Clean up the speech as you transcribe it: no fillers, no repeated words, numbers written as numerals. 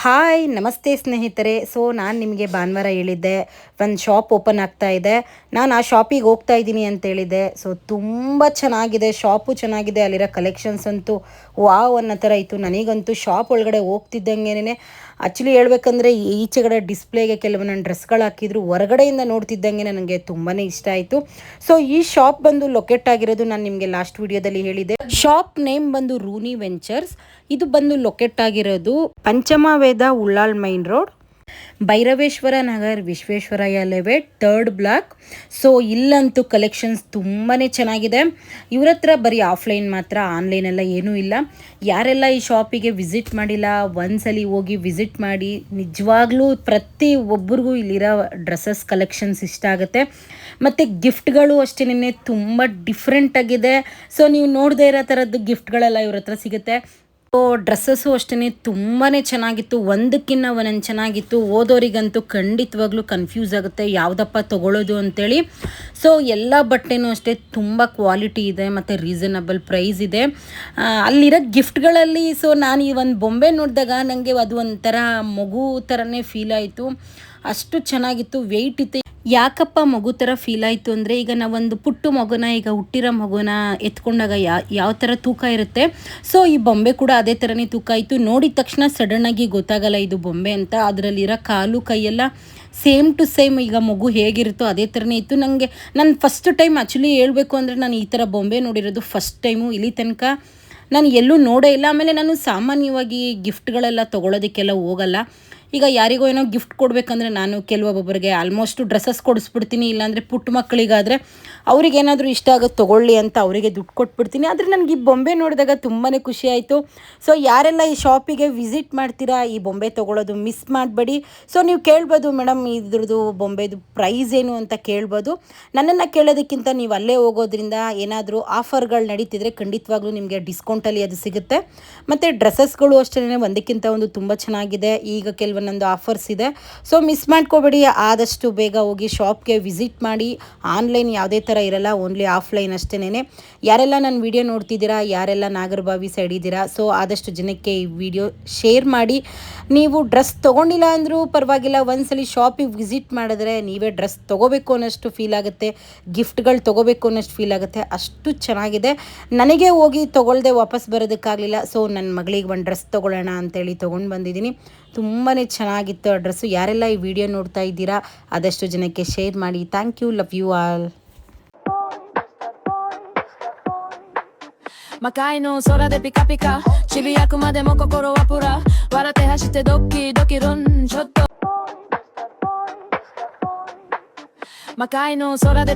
Hi ನಮಸ್ತೆ ಸ್ನೇಹಿತರೆ. ನಾನು ನಿಮಗೆ ಭಾನುವಾರ ಹೇಳಿದ್ದೆ ಒಂದು ಶಾಪ್ ಓಪನ್ ಆಗ್ತಾ ಇದೆ, ನಾನು ಆ ಶಾಪಿಗೆ ಹೋಗ್ತಾ ಇದ್ದೀನಿ ಅಂತ ಹೇಳಿದ್ದೆ. ತುಂಬ ಚೆನ್ನಾಗಿದೆ, ಶಾಪು ಚೆನ್ನಾಗಿದೆ, ಅಲ್ಲಿರೋ ಕಲೆಕ್ಷನ್ಸ್ ಅಂತೂ ವಾವ್ ಅನ್ನೋ ಥರ ಇತ್ತು. ನನಗಂತೂ ಶಾಪ್ ಒಳಗಡೆ ಹೋಗ್ತಿದ್ದಂಗೆ ಆ್ಯಕ್ಚುಲಿ ಹೇಳ್ಬೇಕಂದ್ರೆ ಈಚೆಗಡೆ ಡಿಸ್ಪ್ಲೇಗೆ ಕೆಲವೊಂದು ಡ್ರೆಸ್ಗಳು ಹಾಕಿದ್ರು, ಹೊರಗಡೆಯಿಂದ ನೋಡ್ತಿದ್ದಂಗೆ ನನಗೆ ತುಂಬಾ ಇಷ್ಟ ಆಯಿತು. ಈ ಶಾಪ್ ಬಂದು ಲೊಕೇಟ್ ಆಗಿರೋದು ನಾನು ನಿಮಗೆ ಲಾಸ್ಟ್ ವಿಡಿಯೋದಲ್ಲಿ ಹೇಳಿದೆ. ಶಾಪ್ ನೇಮ್ ಬಂದು ರೂನಿ ವೆಂಚರ್ಸ್. ಇದು ಬಂದು ಲೊಕೇಟ್ ಆಗಿರೋದು Panchamaveda Ullal main road, Bhairaveshwara Nagar, Visvesvaraya layout, 3rd block. ಇಲ್ಲಂತೂ ಕಲೆಕ್ಷನ್ಸ್ ತುಂಬಾ ಚೆನ್ನಾಗಿದೆ. ಇವ್ರ ಹತ್ರ ಬರೀ ಆಫ್ಲೈನ್ ಮಾತ್ರ, ಆನ್ಲೈನೆಲ್ಲ ಏನೂ ಇಲ್ಲ. ಯಾರೆಲ್ಲ ಈ ಶಾಪಿಗೆ ವಿಸಿಟ್ ಮಾಡಿಲ್ಲ ಒಂದ್ಸಲಿ ಹೋಗಿ ವಿಸಿಟ್ ಮಾಡಿ. ನಿಜವಾಗ್ಲೂ ಪ್ರತಿ ಒಬ್ಬರಿಗೂ ಇಲ್ಲಿರೋ ಡ್ರೆಸ್ಸಸ್ ಕಲೆಕ್ಷನ್ಸ್ ಇಷ್ಟ ಆಗುತ್ತೆ. ಮತ್ತು ಗಿಫ್ಟ್ಗಳು ಅಷ್ಟೇ ತುಂಬ ಡಿಫ್ರೆಂಟಾಗಿದೆ. ನೀವು ನೋಡದೇ ಇರೋ ಥರದ್ದು ಗಿಫ್ಟ್ಗಳೆಲ್ಲ ಇವ್ರ ಹತ್ರ ಸಿಗುತ್ತೆ. ಡ್ರೆಸ್ಸಸ್ಸು ಅಷ್ಟೇ ತುಂಬಾ ಚೆನ್ನಾಗಿತ್ತು, ಒಂದಕ್ಕಿಂತ ಒಂದೊಂದು ಚೆನ್ನಾಗಿತ್ತು. ಓದೋರಿಗಂತೂ ಖಂಡಿತವಾಗ್ಲೂ ಕನ್ಫ್ಯೂಸ್ ಆಗುತ್ತೆ ಯಾವುದಪ್ಪ ತೊಗೊಳ್ಳೋದು ಅಂತೇಳಿ. ಎಲ್ಲ ಬಟ್ಟೆನೂ ಅಷ್ಟೇ ತುಂಬ ಕ್ವಾಲಿಟಿ ಇದೆ ಮತ್ತು ರೀಸನಬಲ್ ಪ್ರೈಸ್ ಇದೆ. ಅಲ್ಲಿರೋ ಗಿಫ್ಟ್ಗಳಲ್ಲಿ ನಾನು ಈ ಒಂದು ಬೊಂಬೆ ನೋಡಿದಾಗ ನನಗೆ ಅದು ಒಂಥರ ಮಗು ಥರನೇ ಫೀಲ್ ಆಯಿತು. ಅಷ್ಟು ಚೆನ್ನಾಗಿತ್ತು, ವೆಯ್ಟ್ ಇತ್ತು. ಯಾಕಪ್ಪ ಮಗು ಥರ ಫೀಲ್ ಆಯಿತು ಅಂದರೆ, ಈಗ ನಾವೊಂದು ಪುಟ್ಟು ಮಗುನ, ಈಗ ಹುಟ್ಟಿರೋ ಮಗುನ ಎತ್ಕೊಂಡಾಗ ಯಾವ ಥರ ತೂಕ ಇರುತ್ತೆ, ಈ ಬೊಂಬೆ ಕೂಡ ಅದೇ ಥರನೇ ತೂಕ ಇತ್ತು. ನೋಡಿದ ತಕ್ಷಣ ಸಡನ್ನಾಗಿ ಗೊತ್ತಾಗಲ್ಲ ಇದು ಬೊಂಬೆ ಅಂತ. ಅದರಲ್ಲಿರೋ ಕಾಲು ಕೈಯೆಲ್ಲ ಸೇಮ್ ಟು ಸೇಮ್ ಈಗ ಮಗು ಹೇಗಿರುತ್ತೋ ಅದೇ ಥರನೇ ಇತ್ತು. ನಾನು ಫಸ್ಟ್ ಟೈಮ್ ಆ್ಯಕ್ಚುಲಿ ಹೇಳ್ಬೇಕು ಅಂದರೆ, ನಾನು ಈ ಥರ ಬೊಂಬೆ ನೋಡಿರೋದು ಫಸ್ಟ್ ಟೈಮು. ಇಲ್ಲಿ ತನಕ ನಾನು ಎಲ್ಲೂ ನೋಡೇ ಇಲ್ಲ. ಆಮೇಲೆ ನಾನು ಸಾಮಾನ್ಯವಾಗಿ ಗಿಫ್ಟ್ಗಳೆಲ್ಲ ತೊಗೊಳೋದಕ್ಕೆಲ್ಲ ಹೋಗಲ್ಲ. ಈಗ ಯಾರಿಗೋ ಏನೋ ಗಿಫ್ಟ್ ಕೊಡಬೇಕಂದ್ರೆ ನಾನು ಕೆಲವೊಬ್ಬರಿಗೆ ಆಲ್ಮೋಸ್ಟು ಡ್ರೆಸ್ಸಸ್ ಕೊಡಿಸ್ಬಿಡ್ತೀನಿ. ಇಲ್ಲಾಂದರೆ ಪುಟ್ಟ ಮಕ್ಕಳಿಗಾದರೆ ಅವ್ರಿಗೇನಾದರೂ ಇಷ್ಟ ಆಗೋದು ತೊಗೊಳ್ಳಿ ಅಂತ ಅವರಿಗೆ ದುಡ್ಡು ಕೊಟ್ಬಿಡ್ತೀನಿ. ಆದರೆ ನನಗೆ ಈ ಬೊಂಬೆ ನೋಡಿದಾಗ ತುಂಬಾ ಖುಷಿ ಆಯಿತು. ಯಾರೆಲ್ಲ ಈ ಶಾಪಿಗೆ ವಿಸಿಟ್ ಮಾಡ್ತೀರಾ, ಈ ಬೊಂಬೆ ತೊಗೊಳ್ಳೋದು ಮಿಸ್ ಮಾಡಬೇಡಿ. ನೀವು ಕೇಳ್ಬೋದು, ಮೇಡಮ್ ಇದ್ರದ್ದು ಬೊಂಬೆದು ಪ್ರೈಸ್ ಏನು ಅಂತ ಕೇಳ್ಬೋದು. ನನ್ನನ್ನು ಕೇಳೋದಕ್ಕಿಂತ ನೀವು ಅಲ್ಲೇ ಹೋಗೋದ್ರಿಂದ ಏನಾದರೂ ಆಫರ್ಗಳು ನಡೀತಿದ್ರೆ ಖಂಡಿತವಾಗ್ಲೂ ನಿಮಗೆ ಡಿಸ್ಕೌಂಟಲ್ಲಿ ಅದು ಸಿಗುತ್ತೆ. ಮತ್ತು ಡ್ರೆಸ್ಸಸ್ಗಳು ಅಷ್ಟೇ ಒಂದಕ್ಕಿಂತ ಒಂದು ತುಂಬ ಚೆನ್ನಾಗಿದೆ. ಈಗ ಕೆಲವೊಂದೊಂದು ಆಫರ್ಸ್ ಇದೆ. ಮಿಸ್ ಮಾಡ್ಕೋಬೇಡಿ, ಆದಷ್ಟು ಬೇಗ ಹೋಗಿ ಶಾಪ್ಗೆ ವಿಸಿಟ್ ಮಾಡಿ. ಆನ್ಲೈನ್ ಯಾವುದೇ ಥರ ಇರಲ್ಲ, ಓನ್ಲಿ ಆಫ್ಲೈನ್ ಅಷ್ಟೇ. ಯಾರೆಲ್ಲ ನನ್ನ ವಿಡಿಯೋ ನೋಡ್ತಿದ್ದೀರಾ, ಯಾರೆಲ್ಲ ನಾಗರಬಾವಿ ಸೈಡ್ ಇದ್ದೀರಾ, ಆದಷ್ಟು ಜನಕ್ಕೆ ಈ ವಿಡಿಯೋ ಶೇರ್ ಮಾಡಿ. ನೀವು ಡ್ರೆಸ್ ತೊಗೊಂಡಿಲ್ಲ ಅಂದರೂ ಪರವಾಗಿಲ್ಲ, ಒಂದ್ಸಲಿ ಶಾಪಿಗೆ ವಿಸಿಟ್ ಮಾಡಿದ್ರೆ ನೀವೇ ಡ್ರೆಸ್ ತೊಗೋಬೇಕು ಅನ್ನೋಷ್ಟು ಫೀಲ್ ಆಗುತ್ತೆ, ಗಿಫ್ಟ್ಗಳು ತೊಗೋಬೇಕು ಅನ್ನೋಷ್ಟು ಫೀಲ್ ಆಗುತ್ತೆ. ಅಷ್ಟು ಚೆನ್ನಾಗಿದೆ. ನನಗೆ ಹೋಗಿ ತೊಗೊಳ್ದೆ ವಾಪಸ್ ಬರೋದಕ್ಕಾಗಲಿಲ್ಲ. ನನ್ನ ಮಗಳಿಗೆ ಒಂದು ಡ್ರೆಸ್ ತೊಗೊಳ್ಳೋಣ ಅಂತೇಳಿ ತೊಗೊಂಡು ಬಂದಿದ್ದೀನಿ. ತುಂಬಾ ಚೆನ್ನಾಗಿತ್ತು ಆ ಡ್ರೆಸ್ಸು. ಯಾರೆಲ್ಲ ಈ ವಿಡಿಯೋ ನೋಡ್ತಾ ಇದ್ದೀರಾ ಆದಷ್ಟು ಜನಕ್ಕೆ ಶೇರ್ ಮಾಡಿ. Thank you, love you all. Makai no sora de pika pika Chibiyaku made mo kokoro wa pura Warate hashite doki doki run chotto Makai no sora de